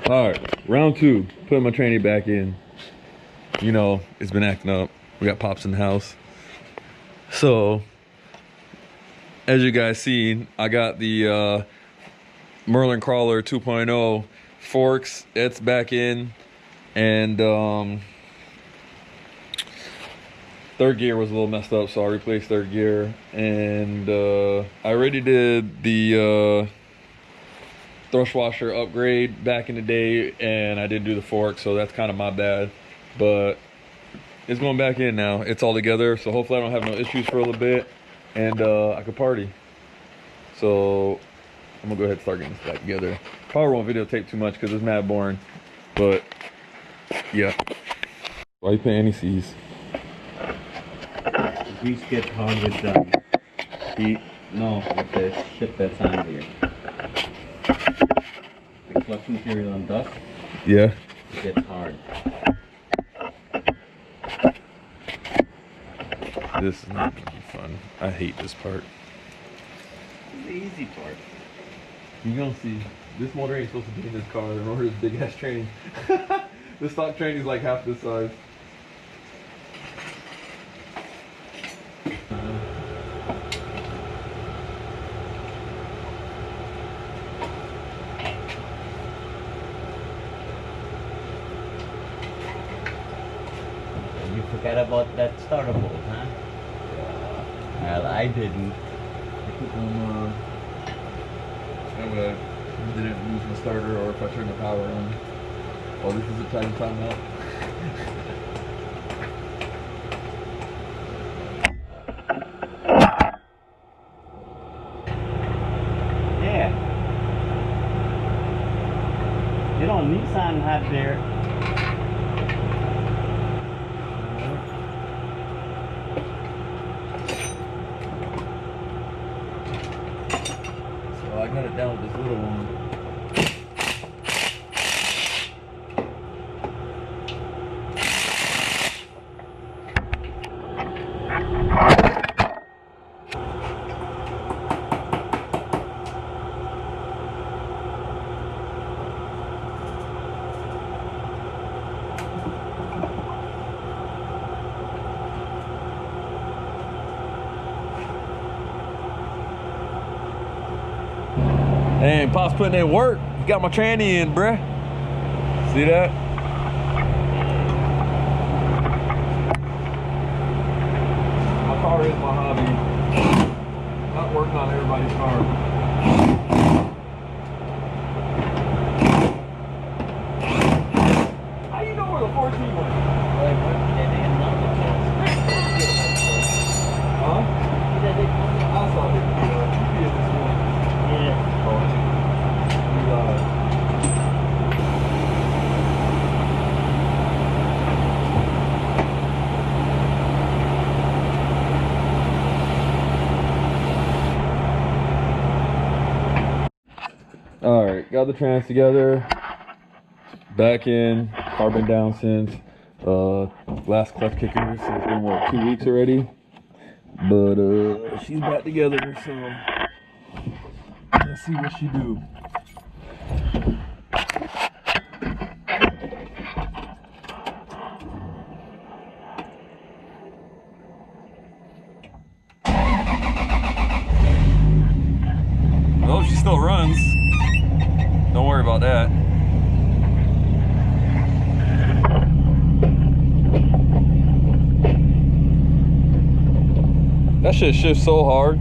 All right, round two. Putting my tranny back in. You know, it's been acting up. We got Pops in the house. So, as you guys see, I got the Merlin Crawler 2.0 forks. It's back in. And third gear was a little messed up, so I replaced third gear. And I already did the thrust washer upgrade back in the day, and I didn't do the fork, so that's kind of my bad. But it's going back in now. It's all together, so hopefully I don't have no issues for a little bit, and I can party. So I'm gonna go ahead and start getting this back together. Probably won't videotape too much because it's mad boring, but yeah. Why you playing any C's? The grease gets hard with the heat. No, with the shit that's on here. The clutch material and dust. Yeah. It gets hard. This is not gonna be fun. I hate this part. It's the easy part. You gonna see, this motor ain't supposed to be in this car in order this big ass train. The stock train is like half this size. You forgot about that starter bolt, huh? Yeah. Well, I didn't. I put them, that way I didn't lose my starter or if I turned the power on. Oh, this is a time out. Yeah. You know, Nissan had their So I got it down with this little one. Dang, Pop's putting in work. He got my tranny in, bruh. See that? My car is my hobby. Not working on everybody's car. How you know where the 14 went? Huh? I saw it. You this morning. yeah. Alright, got the trans together. Back in. Car been down since last clutch kicker, so it's been what, 2 weeks already. But she's back together, so let's see what she do. Oh, she still runs. Don't worry about that. That shit shifts so hard.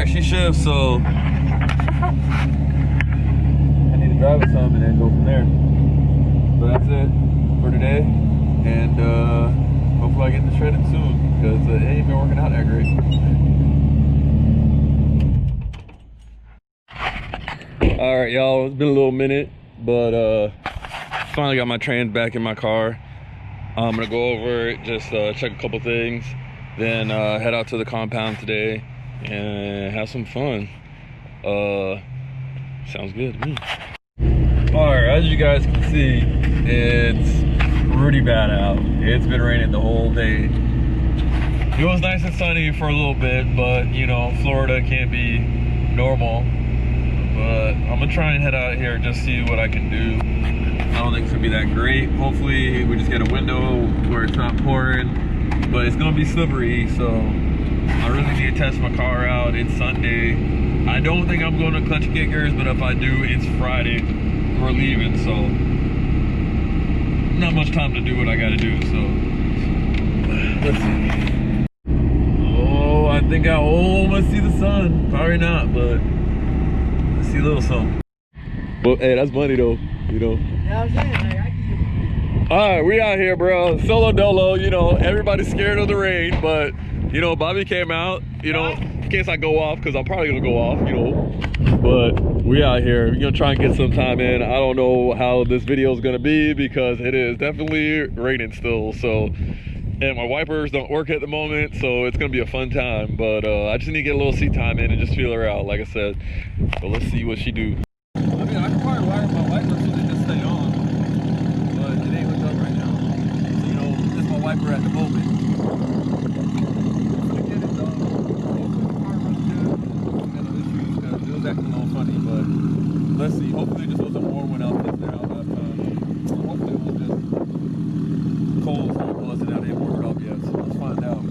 She shifts, so I need to drive it some and then go from there. So that's it for today, and hopefully I get this shredded soon because it ain't been working out that great. All right, y'all, it's been a little minute, but finally got my trans back in my car. I'm gonna go over it, just check a couple things, then head out to the compound today and have some fun. Sounds good to me. All right, as you guys can see, it's pretty bad out. It's been raining the whole day. It was nice and sunny for a little bit, but you know, Florida can't be normal. But I'm gonna try and head out here and just see what I can do. I don't think it's gonna be that great. Hopefully we just get a window where it's not pouring, but it's gonna be slippery, so I really need to test my car out. It's Sunday. I don't think I'm going to Clutch Kickers, but if I do, it's Friday. We're leaving, so not much time to do what I gotta do, so let's see. Oh, I think I almost see the sun. Probably not, but let's see a little something. But hey, that's money though, you know. Yeah, I'm saying, like, I can. All right, we out here, bro. Solo dolo, you know, everybody's scared of the rain, but you know, Bobby came out, you know, in case I go off, because I'm probably gonna go off, you know. But we out here, we're gonna try and get some time in. I don't know how this video is gonna be because it is definitely raining still, so, and my wipers don't work at the moment, so it's gonna be a fun time. But I just need to get a little seat time in and just feel her out, like I said. So let's see what she do. I mean, I can probably wire my wipers so they just stay on, but it ain't hooked up right now. So, you know, this is my wiper at the moment. It was acting a little funny, but let's see. Hopefully it just wasn't warm when I was there. Hopefully it was just cold as it was and I didn't warm it up yet, so let's find out.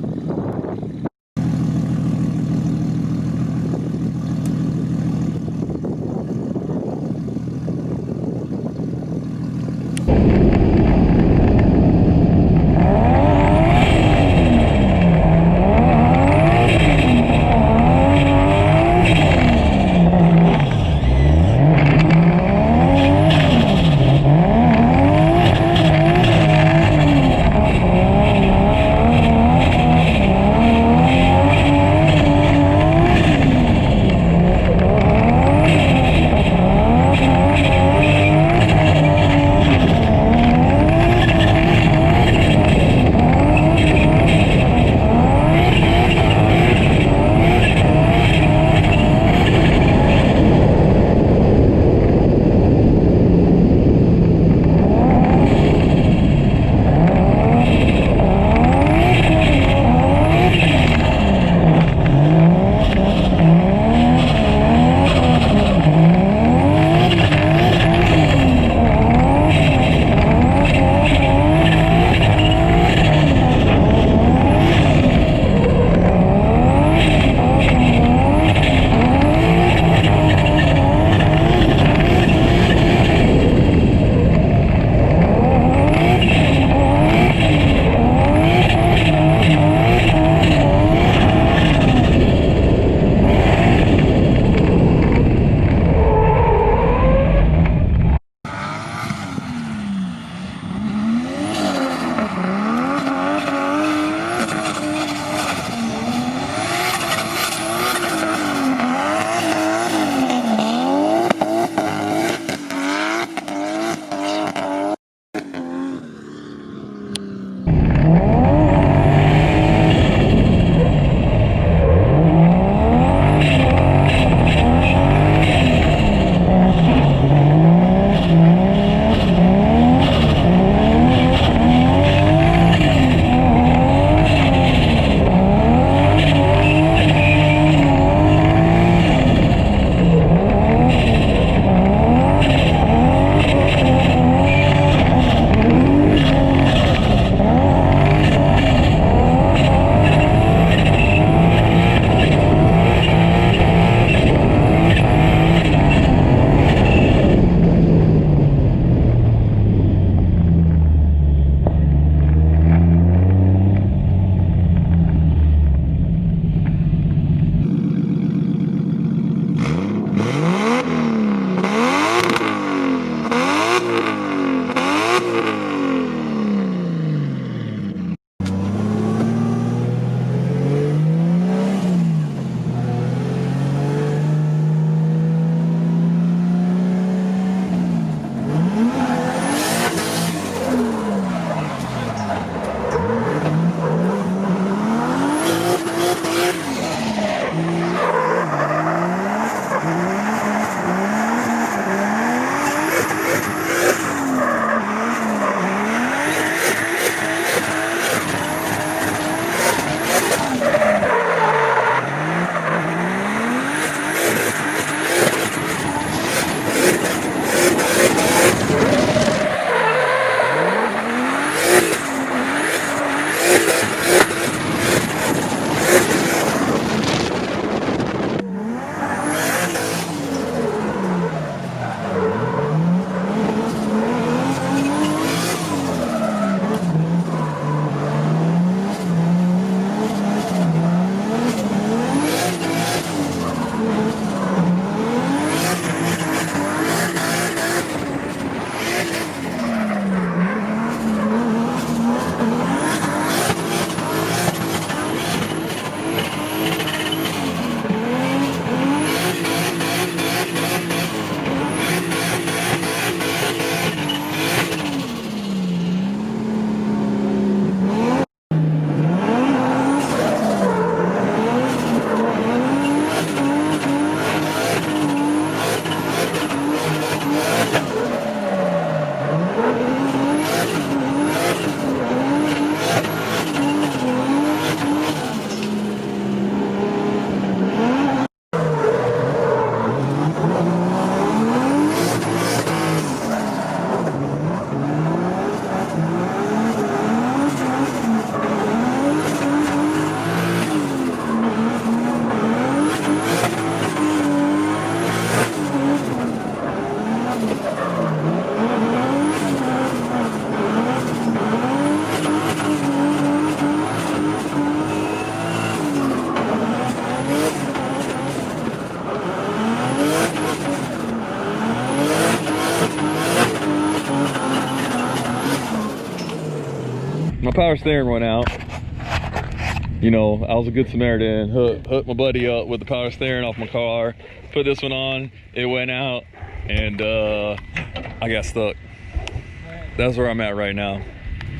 power steering went out. You know, I was a good Samaritan, hooked my buddy up with the power steering off my car, put this one on, it went out, and I got stuck. That's where I'm at right now.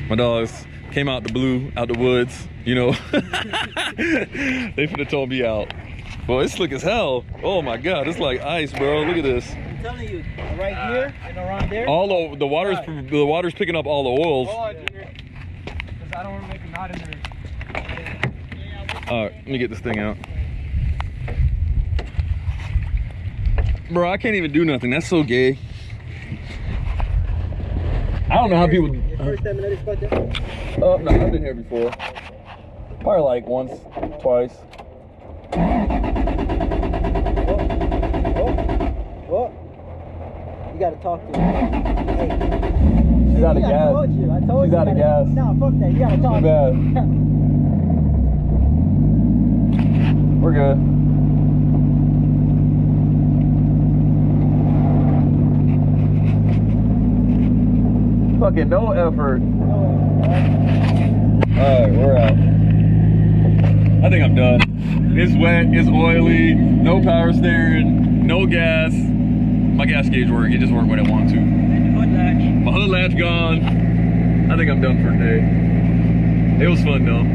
My dogs came out the blue, out the woods, you know. They finna tow me out. Well, it's slick as hell. Oh my God, it's like ice, bro. Look at this. I'm telling you, right here and around there. All of the water's picking up all the oils. Oh, dude. Because I don't want to make a knot in there. All right, let me get this thing out. Bro, I can't even do nothing. That's so gay. I don't know how people. Your first time in this spot there? Oh, no, I've been here before. Probably like once, twice. What? You gotta talk to her. Hey. She's out of I gas. told you. She's you out of gas. Nah, fuck that. You gotta talk Too to her. bad. We're good. Fucking no effort. Alright, we're out. I think I'm done. It's wet, it's oily, no power steering, no gas. My gas gauge worked, it just worked when it wanted to. And the hood latch. My hood latch gone. I think I'm done for the day. It was fun though.